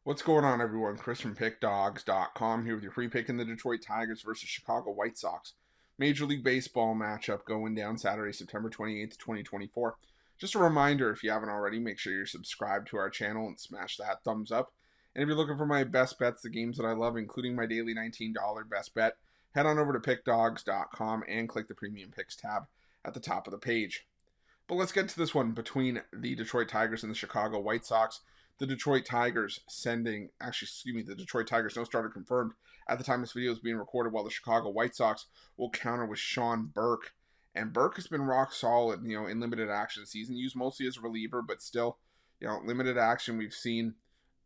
What's going on, everyone? Chris from Pickdawgz.com here with your free pick in the Detroit Tigers versus Chicago White Sox. Major League Baseball matchup going down Saturday, September 28th, 2024. Just a reminder, if you haven't already, make sure you're subscribed to our channel and smash that thumbs up. And if you're looking for my best bets, the games that I love, including my daily $19 best bet, head on over to Pickdawgz.com and click the Premium Picks tab at the top of the page. But let's get to this one between the Detroit Tigers and the Chicago White Sox. The Detroit Tigers the Detroit Tigers, no starter confirmed at the time this video is being recorded, while the Chicago White Sox will counter with Sean Burke. And Burke has been rock solid, in limited action this season, used mostly as a reliever, but still, limited action. We've seen,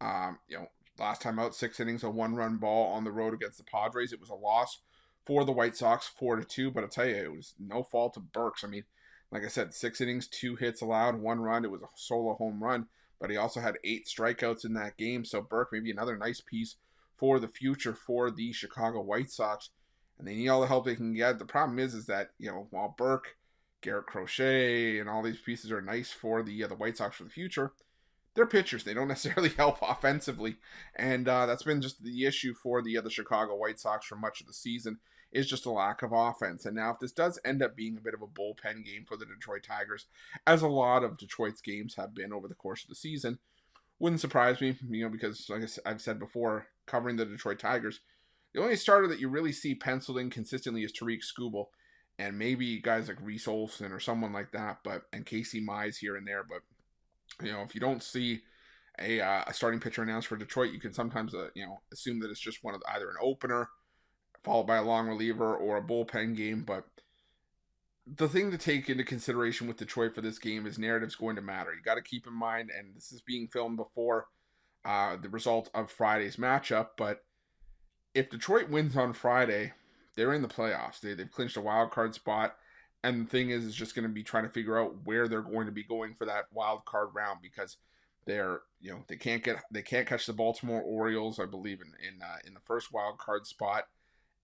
last time out, 6 innings, a 1-run ball on the road against the Padres. It was a loss for the White Sox, 4-2, but I'll tell you, it was no fault of Burke's. I mean, like I said, 6 innings, 2 hits allowed, 1 run. It was a solo home run, but he also had 8 strikeouts in that game. So Burke may be another nice piece for the future for the Chicago White Sox, and they need all the help they can get. The problem is that, while Burke, Garrett Crochet, and all these pieces are nice for the White Sox for the future, they're pitchers. They don't necessarily help offensively, and that's been just the issue for the Chicago White Sox for much of the season, is just a lack of offense. And now if this does end up being a bit of a bullpen game for the Detroit Tigers, as a lot of Detroit's games have been over the course of the season, wouldn't surprise me, because like I've said before, covering the Detroit Tigers, the only starter that you really see penciled in consistently is Tariq Skubal, and maybe guys like Reese Olson or someone like that, and Casey Mize here and there. But if you don't see a starting pitcher announced for Detroit, you can sometimes assume that it's just one of either an opener followed by a long reliever or a bullpen game. But the thing to take into consideration with Detroit for this game is narrative's going to matter. You got to keep in mind, and this is being filmed before the result of Friday's matchup, but if Detroit wins on Friday, they're in the playoffs. They've clinched a wild card spot, and the thing is just going to be trying to figure out where they're going to be going for that wild card round, because they can't catch the Baltimore Orioles, I believe, in the first wild card spot.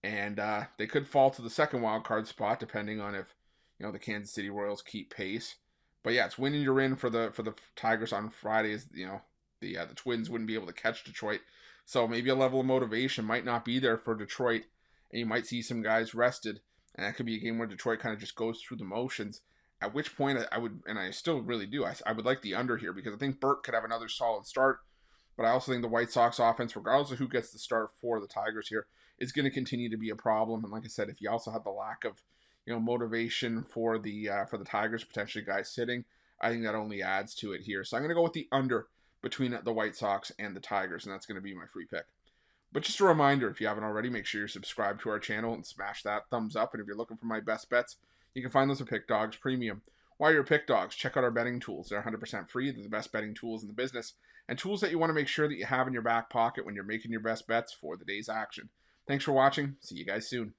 And they could fall to the second wild card spot depending on if the Kansas City Royals keep pace. But yeah, it's winning you're in for the Tigers on Fridays. The Twins wouldn't be able to catch Detroit, so maybe a level of motivation might not be there for Detroit, and you might see some guys rested, and that could be a game where Detroit kind of just goes through the motions. At which point I would, and I still really do, I would like the under here, because I think Burke could have another solid start. But I also think the White Sox offense, regardless of who gets the start for the Tigers here, is going to continue to be a problem. And like I said, if you also have the lack of motivation for the Tigers, potentially guys sitting, I think that only adds to it here. So I'm going to go with the under between the White Sox and the Tigers, and that's going to be my free pick. But just a reminder, if you haven't already, make sure you're subscribed to our channel and smash that thumbs up. And if you're looking for my best bets, you can find those at Pick Dawgz Premium. While you're at Pick Dawgz, check out our betting tools. They're 100% free. They're the best betting tools in the business, and tools that you want to make sure that you have in your back pocket when you're making your best bets for the day's action. Thanks for watching. See you guys soon.